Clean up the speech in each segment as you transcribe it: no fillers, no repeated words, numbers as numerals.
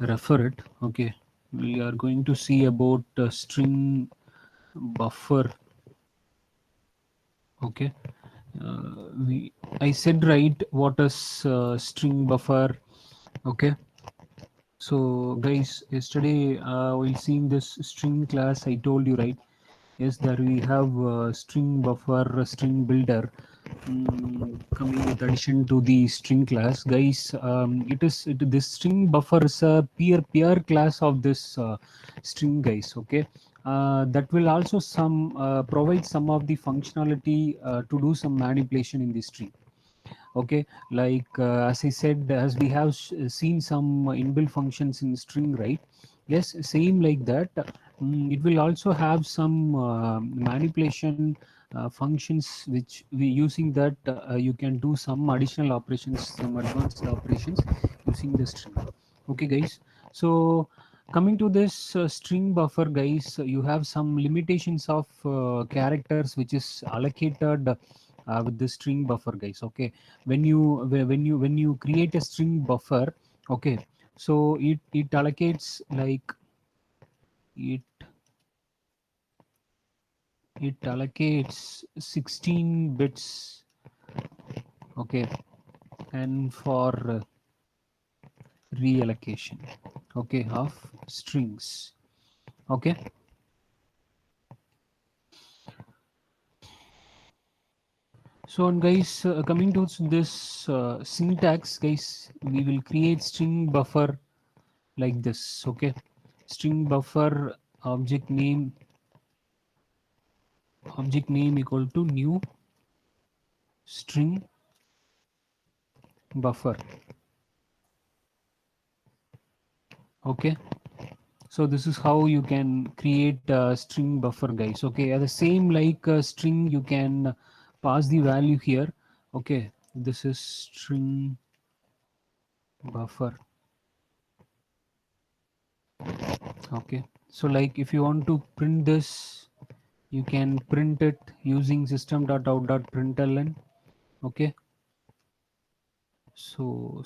refer it. Okay, we are going to see about string buffer. Okay, we I said right what is string buffer. Okay, so guys, yesterday while seeing this string class, I told you right. Yes, there we have string buffer, string builder coming with addition to the string class. Guys, this string buffer is a peer class of this string, guys. Okay, that will also some provide some of the functionality to do some manipulation in the string. Okay, like as I said, as we have seen some inbuilt functions in string, right? Yes, same like that. It will also have some manipulation functions which we using that you can do some additional operations, some advanced operations using the string. Okay, guys. So coming to this string buffer, guys, you have some limitations of characters which is allocated with the string buffer, guys. Okay, when you create a string buffer, okay, so it allocates like it it allocates 16 bits. Okay, and for reallocation, okay, of strings. Okay, so and guys, coming to this syntax, guys, we will create string buffer like this. Okay, string buffer object name equal to new string buffer. Okay, so this is how you can create a string buffer, guys. Okay, the same like string, you can pass the value here. Okay, this is string buffer. Okay, so like if you want to print this, you can print it using system.out.println. Okay, so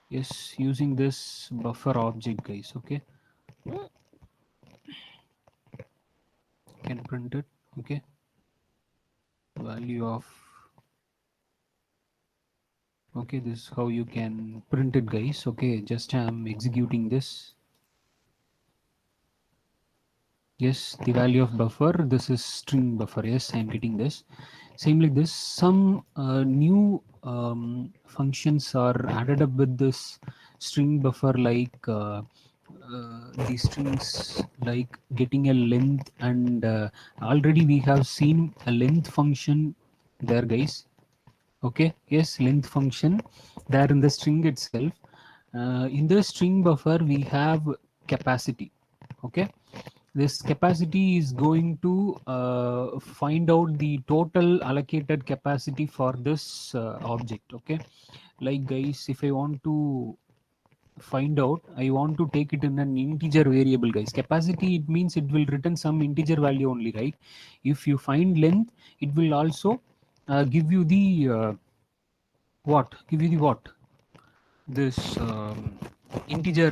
yes, using this buffer object, guys. Okay, can print it. Okay, value of, okay, this is how you can print it, guys. Okay, just I'm executing this. Yes, the value of buffer, this is string buffer. Yes, I'm getting this. Same like this, some new functions are added up with this string buffer, like the strings, like getting a length, and already we have seen a length function there, guys. Okay, yes, length function there in the string itself. In the string buffer we have capacity. Okay, this capacity is going to find out the total allocated capacity for this object. Okay, like guys, if I want to find out, I want to take it in an integer variable, guys. Capacity, it means it will return some integer value only, right? If you find length, it will also give you the what this integer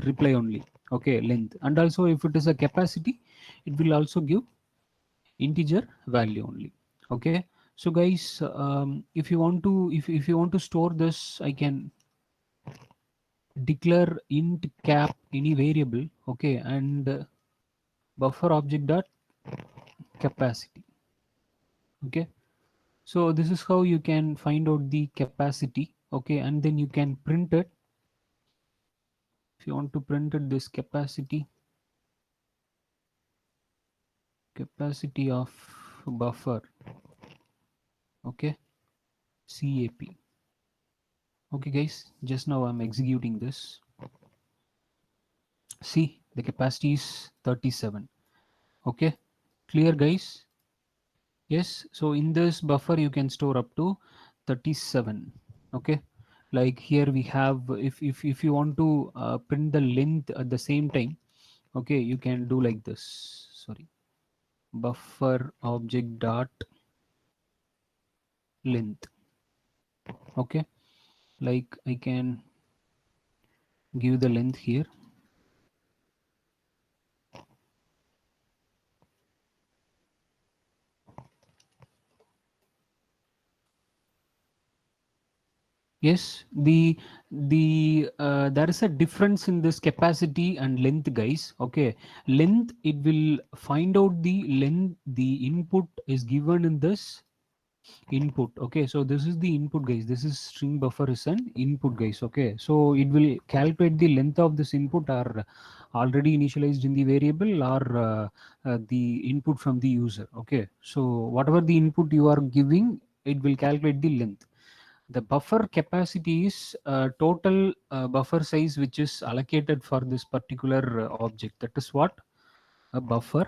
reply only. Okay, length, and also if it is a capacity, it will also give integer value only. Okay, so guys, if you want to, if you want to store this, I can declare int cap any variable. Okay, and buffer object dot capacity. Okay, so this is how you can find out the capacity. Okay, and then you can print it. If you want to print it, this capacity of buffer. Okay, cap. Okay, guys, just now I'm executing this. See, the capacity is 37. Okay, clear, guys? Yes, so in this buffer you can store up to 37. Okay, like here we have, if you want to print the length at the same time, okay, you can do like this. Sorry, buffer object dot length. Okay, like I can give the length here. Yes, there is a difference in this capacity and length, guys. Okay, length, it will find out the length, the input is given in this input. Okay, so this is the input, guys. This is string buffer is an input, guys. Okay, so it will calculate the length of this input are already initialized in the variable or the input from the user. Okay, so whatever the input you are giving, it will calculate the length. The buffer capacity is total buffer size which is allocated for this particular object. That is what a buffer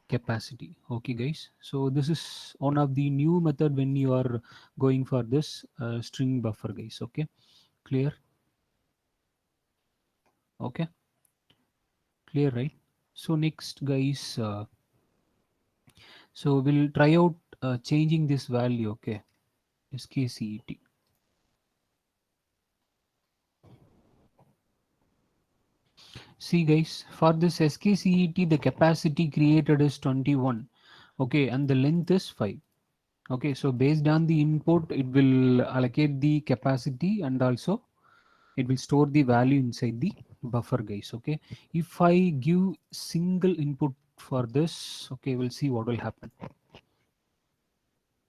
capacity. Okay, guys. So this is one of the new method when you are going for this string buffer, guys. Okay, clear? Okay, clear, right? So next, guys. So we'll try out changing this value. Okay, skcet. See, guys, for this skcet, the capacity created is 21. Okay, and the length is 5. Okay, so based on the input, it will allocate the capacity and also it will store the value inside the buffer, guys. Okay, if I give single input for this, okay, we'll see what will happen.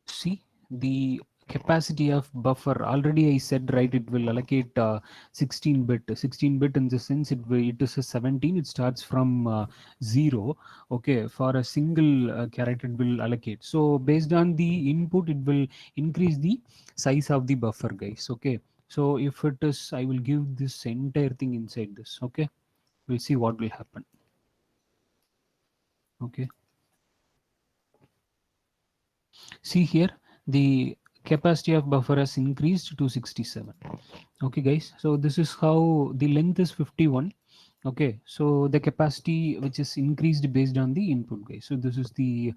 See, the capacity of buffer already I said, right, it will allocate 16 bit in the sense it is a 17, it starts from 0. Okay, for a single character it will allocate, so based on the input it will increase the size of the buffer, guys. Okay, so if it is, I will give this entire thing inside this. Okay, we'll see what will happen. Okay, see here, the capacity of buffer has increased to 67. Okay, guys, so this is how the length is 51. Okay, so the capacity which is increased based on the input, guys. So this is the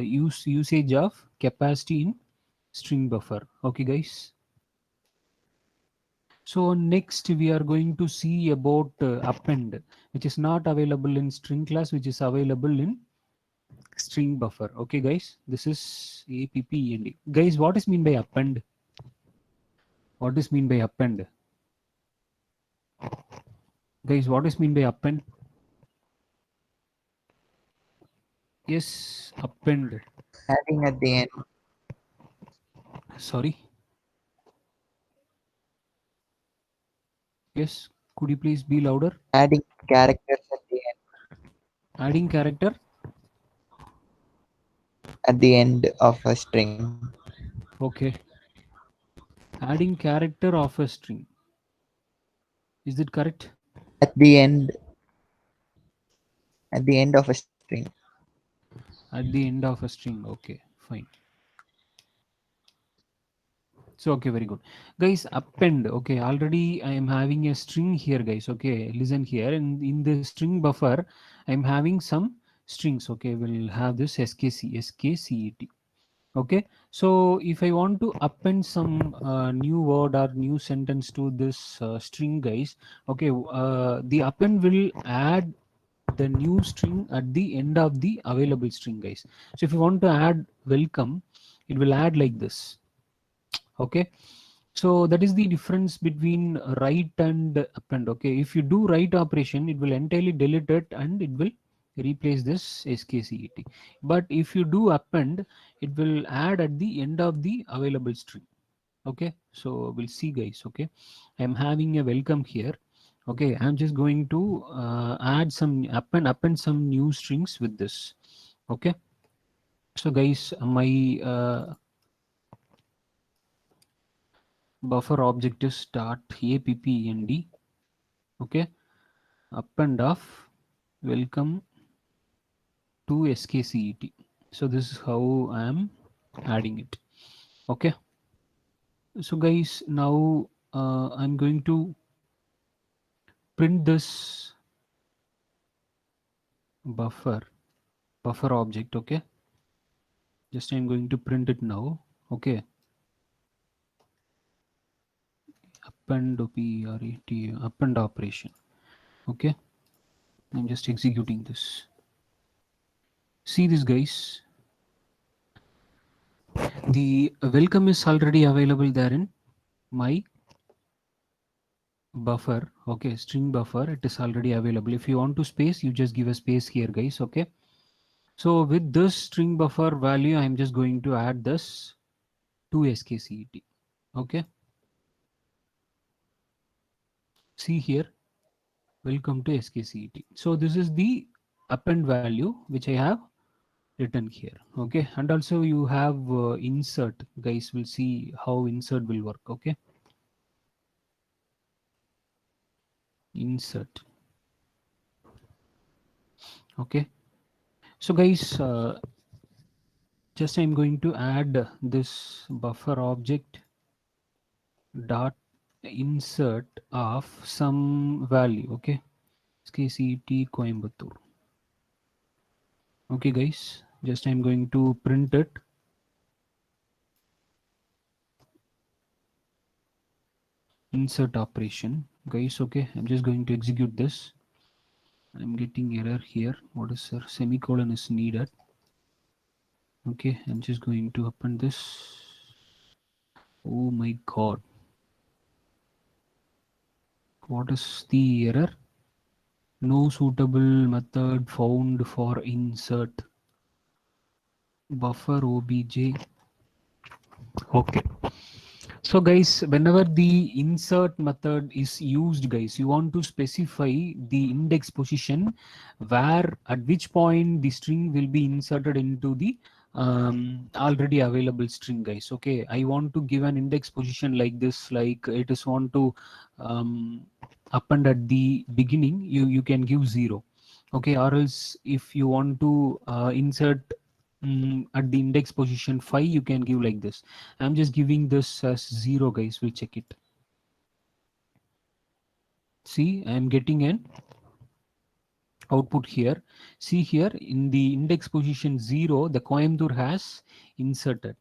usage of capacity in string buffer. Okay, guys. So next we are going to see about append, which is not available in string class, which is available in string buffer. Okay, guys, this is append. Guys, what is mean by append? What is mean by append? Guys, what is mean by append? Yes, append. Adding at the end. Sorry. Yes, could you please be louder? Adding characters Adding character. at the end of a string. Okay. Adding character of a string. Is it correct? At the end, of a string. At the end of a string. Okay, fine. So okay, very good, guys. Append. Okay, already I am having a string here, guys. Okay, listen here, and in the string buffer I am having some strings. Okay, we'll have this skcet. Okay, so if I want to append some new word or new sentence to this string, guys. Okay, the append will add the new string at the end of the available string, guys. So if you want to add welcome, it will add like this. Okay, so that is the difference between write and append. Okay, if you do write operation, it will entirely delete it and it will replace this skcet. But if you do append, it will add at the end of the available string. Okay, so we'll see, guys. Okay, I'm having a welcome here. Okay, I'm just going to add some append some new strings with this. Okay, so guys, my buffer object is start append. Okay, append of welcome to skcet. So this is how I am adding it. Okay, so guys, now I'm going to print this buffer object. Okay, just I'm going to print it now. Okay, append OPERAT, append operation. Okay, I'm just executing this. See this, guys. The welcome is already available there in my buffer. Okay, string buffer, it is already available. If you want to space, you just give a space here, guys. Okay, so with this string buffer value, I'm just going to add this to skcet. Okay, see here, welcome to skcet. So this is the append value which I have written here. Okay, and also you have insert, guys. Will see how insert will work. Okay, insert. Okay, so guys, just I'm going to add this buffer object dot insert of some value. Okay, skcet Coimbatore. Okay, guys, just I'm going to print it. Insert operation, guys. Okay, I'm just going to execute this. I'm getting error here. What is sir? Semicolon is needed. Okay, I'm just going to open this. Oh my god, what is the error? No suitable method found for insert buffer obj. Okay, so guys, whenever the insert method is used, guys, you want to specify the index position where at which point the string will be inserted into the already available string, guys. Okay, I want to give an index position like this, like it is want to append at the beginning, you can give 0. Okay, or else if you want to insert at the index position 5, you can give like this. I'm just giving this as 0, guys. We'll check it. See, I'm getting an output here. See here in the index position 0, the Coimbatore has inserted.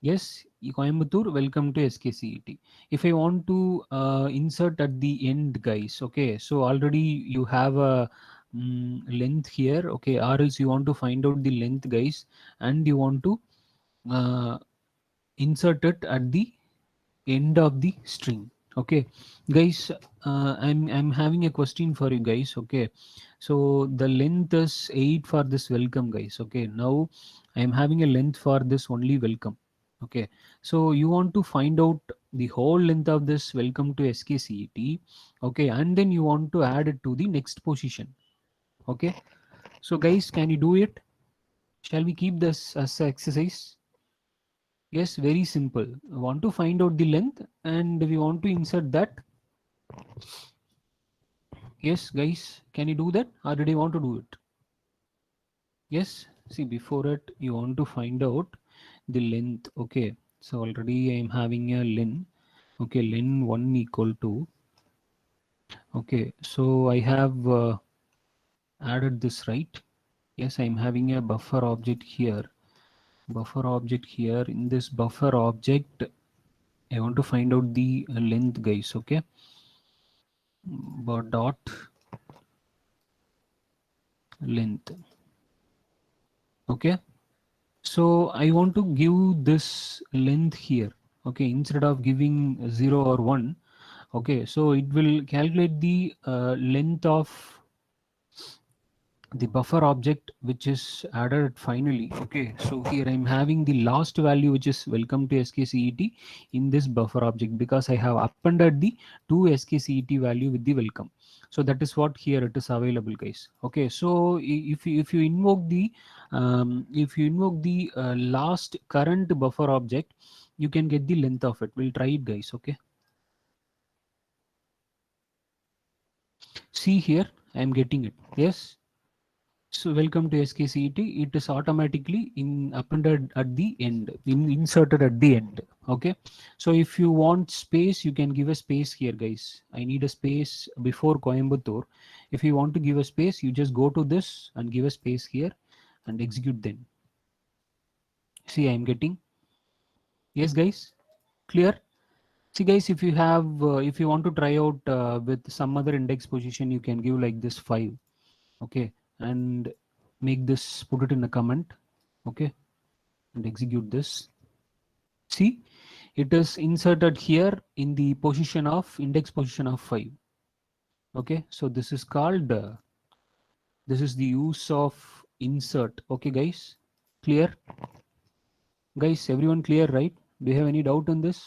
Yes, Coimbatore, welcome to skcet. If I want to insert at the end, guys, okay, so already you have a length here, okay, or else you want to find out the length, guys, and you want to uh, insert it at the end of the string. Okay, guys, I'm having a question for you guys. Okay, so the length is 8 for this welcome, guys. Okay, now I'm having a length for this only welcome. Okay, so you want to find out the whole length of this welcome to skcet. Okay, and then you want to add it to the next position. Okay, so guys, can you do it? Shall we keep this as an exercise? Yes, very simple. We want to find out the length and we want to insert that. Yes, guys, can you do that? Or did you want to do it? Yes, see, before it, you want to find out the length. Okay, so already I am having a len. Okay, len 1 equal to. Okay, so I have added this, right? Yes, I'm having a buffer object here. Buffer object here. In this buffer object, I want to find out the length, guys. Okay, but dot length. Okay, so I want to give this length here. Okay, instead of giving 0 or 1. Okay, so it will calculate the length of the buffer object which is added finally. Okay, so here I'm having the last value which is welcome to skcet in this buffer object because I have appended the two skcet value with the welcome. So that is what here it is available, guys. Okay, so if you invoke the last current buffer object, you can get the length of it. We'll try it, guys. Okay, see here, I'm getting it. Yes, so welcome to skcet. It is automatically appended at the end, inserted at the end. Okay, so if you want space, you can give a space here, guys. I need a space before Coimbatore. If you want to give a space, you just go to this and give a space here and execute then. See, I'm getting. Yes, guys, clear. See guys, if if you want to try out with some other index position, you can give like this 5. Okay, and make this, put it in a comment. Okay, and execute this. See, it is inserted here in the position of index position of 5. Okay, so this is called this is the use of insert. Okay guys, clear? Guys, everyone clear, right? Do you have any doubt on this?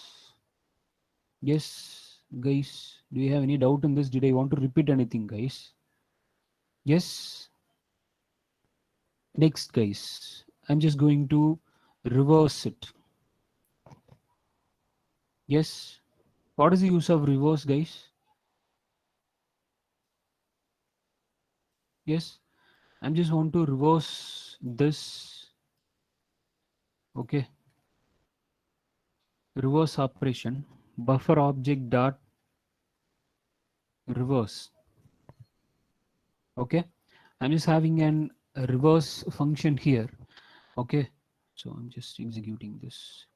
Yes, guys, do you have any doubt in this? Did I want to repeat anything, guys? Yes. Next, guys, I'm just going to reverse it. Yes. What is the use of reverse, guys? Yes. I'm just want to reverse this. Okay. Reverse operation. Buffer object dot reverse. Okay. I'm just having an a reverse function here. Okay. So I'm just executing this.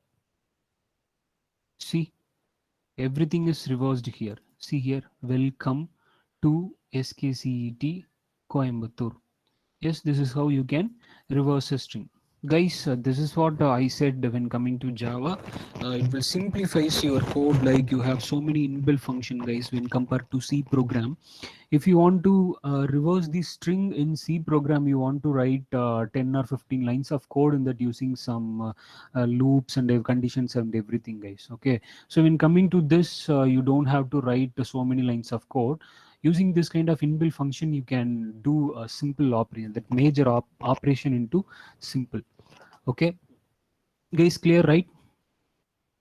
See, everything is reversed here. See here, welcome to SKCET Coimbatore. Yes, this is how you can reverse a string. Guys, this is what I said when coming to Java. It will simplifies your code, like you have so many inbuilt function, guys, when compared to C program. If you want to reverse the string in C program, you want to write 10 or 15 lines of code in that, using some loops and conditions and everything, guys. Okay, so when coming to this, you don't have to write so many lines of code. Using this kind of inbuilt function, you can do a simple operation, that major operation into simple. Okay, guys, clear, right?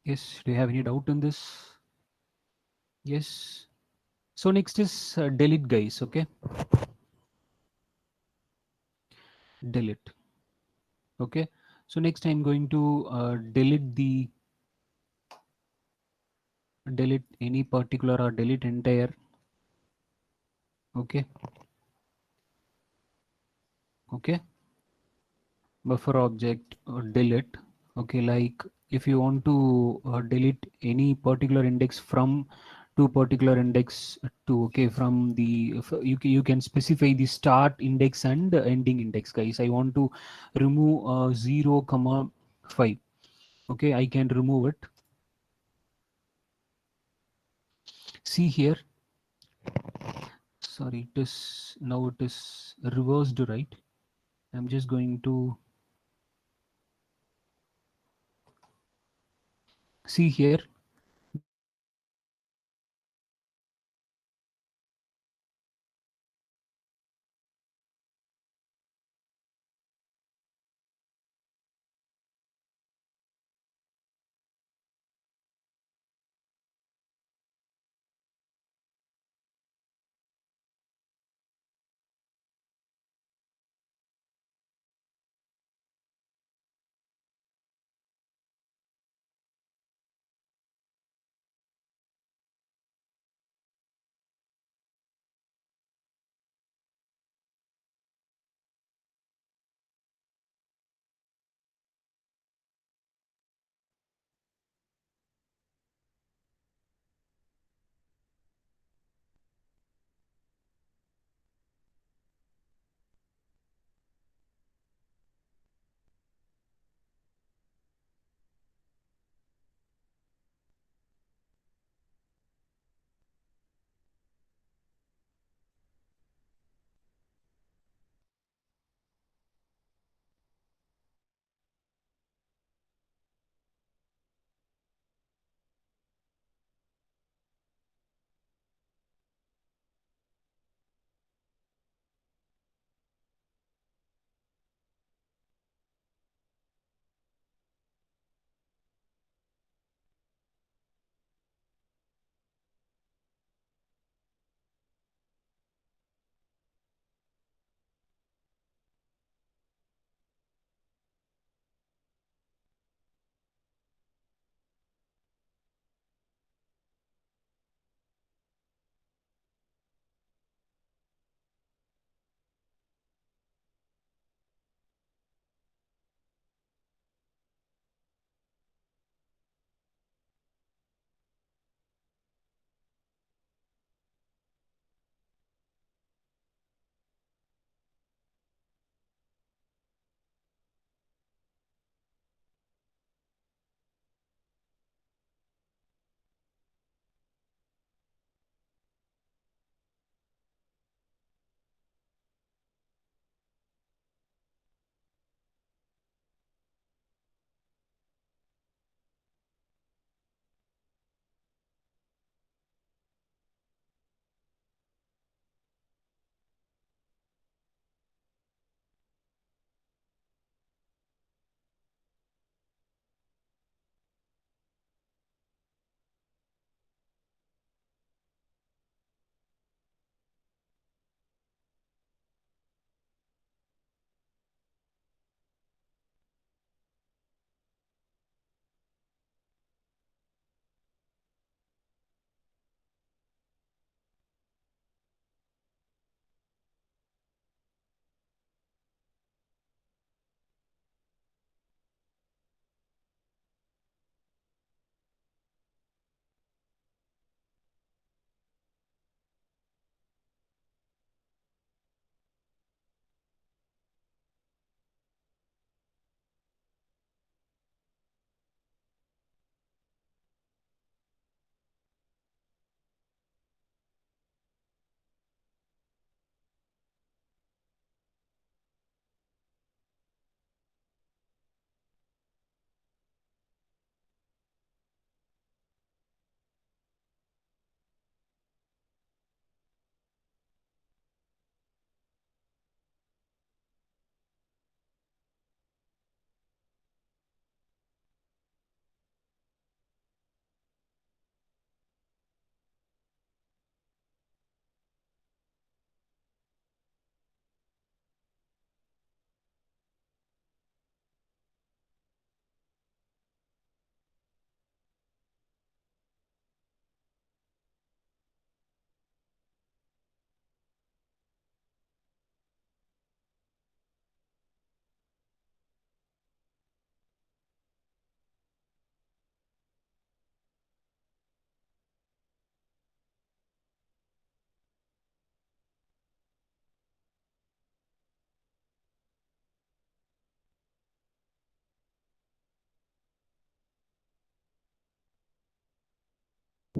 Yes, do you have any doubt on this? Yes. So next is delete, guys. Okay, delete. Okay, so next I'm going to delete any particular or delete entire. Okay, okay, buffer object or delete. Okay, like if you want to delete any particular index from to particular index to, okay, from the, you can specify the start index and ending index, guys. I want to remove 0 comma 5. Okay, I can remove it. See here, sorry, it is now, it is reversed, right? I'm just going to see here.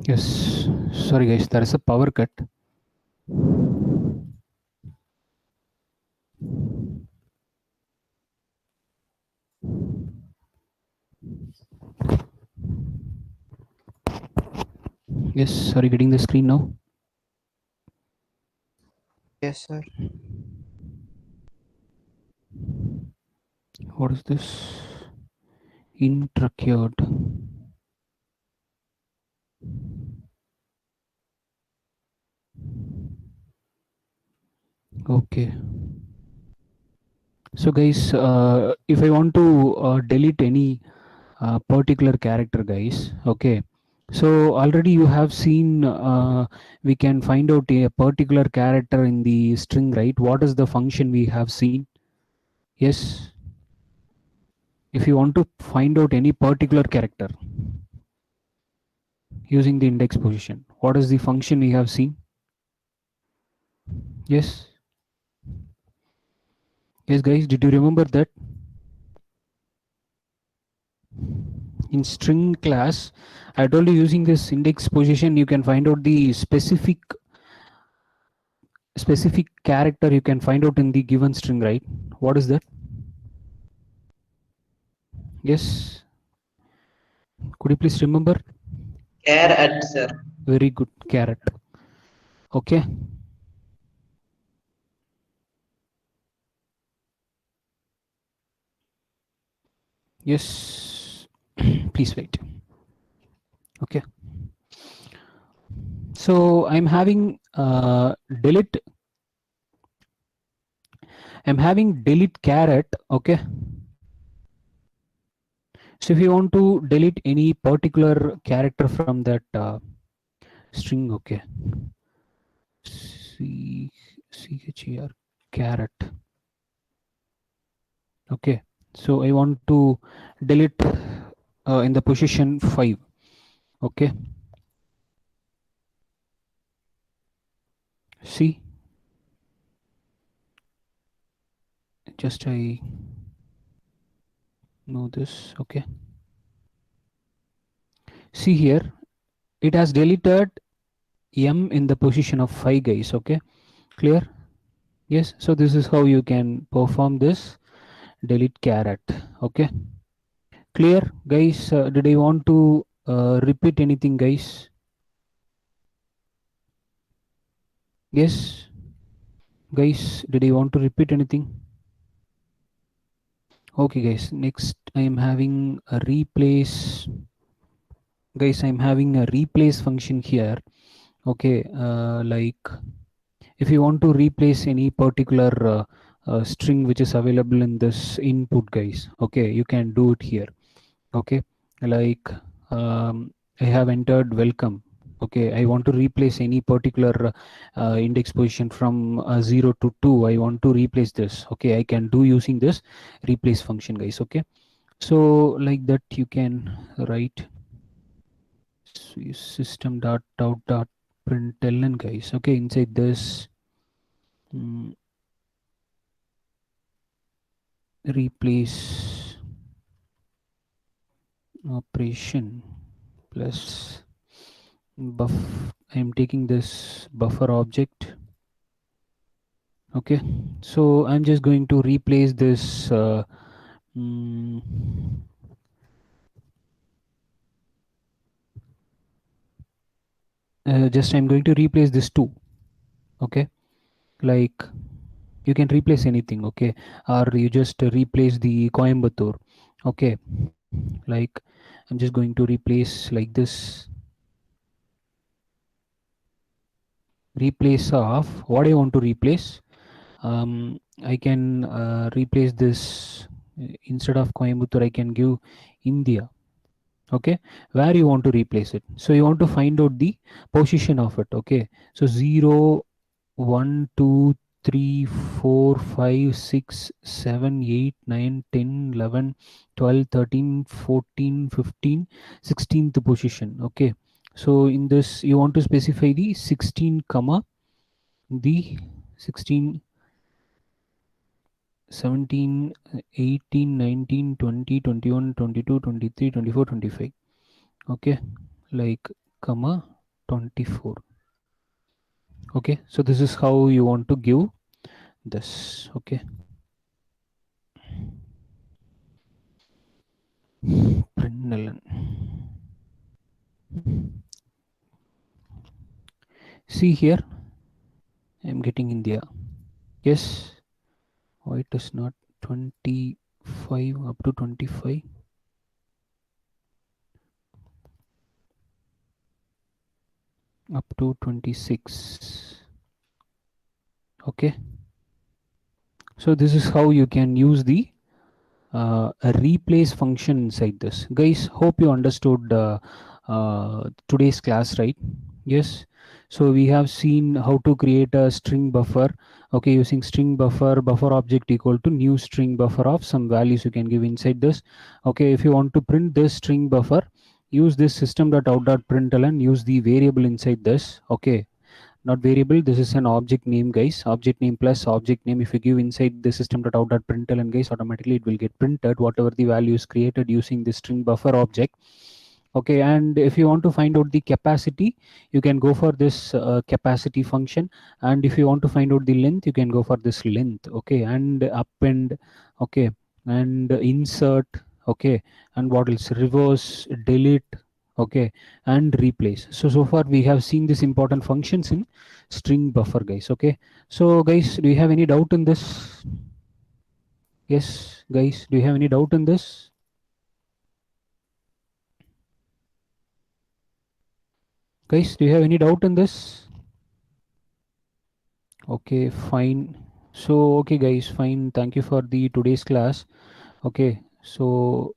Yes, sorry guys, there is a power cut. Yes, sorry, getting the screen now. Yes, sir. What is this? Intracured. Okay. So guys, if I want to delete any particular character, guys, okay. So already you have seen we can find out a particular character in the string, right? What is the function we have seen? Yes. If you want to find out any particular character using the index position, what is the function we have seen? Yes. Yes, guys, did you remember that? In string class, I told you using this index position, you can find out the specific character you can find out in the given string, right? What is that? Yes. Could you please remember? Care at, sir. Very good, caret. Okay. Yes. Please wait. Okay. So I'm having delete. I'm having delete caret. Okay. So if you want to delete any particular character from that string, okay. CHER caret. Okay. So I want to delete in the position 5. Okay. See, just I know this. Okay. See here, it has deleted M in the position of 5, guys. Okay. Clear? Yes. So this is how you can perform this delete caret. Okay. Clear, guys? Did I want to repeat anything, guys? Yes. Guys, did I want to repeat anything? Okay, guys. Next, I am having a replace. Guys, I'm having a replace function here. Okay, like if you want to replace any particular string which is available in this input, guys, okay, you can do it here. Okay, like I have entered welcome. Okay, I want to replace any particular index position from 0 to 2. I want to replace this. Okay, I can do using this replace function, guys. Okay, so like that you can write system dot out dot println, guys. Okay, inside this replace operation plus buff. I am taking this buffer object. Okay, so I'm just going to replace this just I'm going to replace this 2. Okay, like you can replace anything. Okay, or you just replace the Coimbatore. Okay, like I'm just going to replace like this, replace of what I want to replace. I can replace this instead of Coimbatore, I can give India. Okay, where you want to replace it. So you want to find out the position of it. Okay, so 0, 1, 2, 3, 4, 5, 6, 7, 8, 9, 10, 11, 12, 13, 14, 15, 16th position. Okay, so in this you want to specify the 16 comma the 16, 17, 18, 19, 20, 21, 22, 23, 24, 25. Okay, like comma 24. Okay, so this is how you want to give this. Okay, println. See here, I'm getting India. Yes, why it is not 25 up to 25? Up to 26. Okay, so this is how you can use the a replace function inside this. Guys, hope you understood today's class, right? Yes, so we have seen how to create a string buffer. Okay, using string buffer object equal to new string buffer of some values you can give inside this. Okay, if you want to print this string buffer, use this system.out.println, use the variable inside this. Okay, not variable, this is an object name, guys. Object name plus object name. If you give inside the system.out.println, guys, automatically it will get printed whatever the value is created using the string buffer object. Okay, and if you want to find out the capacity, you can go for this capacity function, and if you want to find out the length, you can go for this length. Okay, and append. Okay, and insert. Okay, and what else? Reverse, delete. Okay, and replace. So far we have seen these important functions in string buffer, guys. Okay, so guys, do you have any doubt in this? Yes, guys, do you have any doubt in this? Guys, do you have any doubt in this? Okay, fine. So okay guys, fine, thank you for the today's class. Okay, so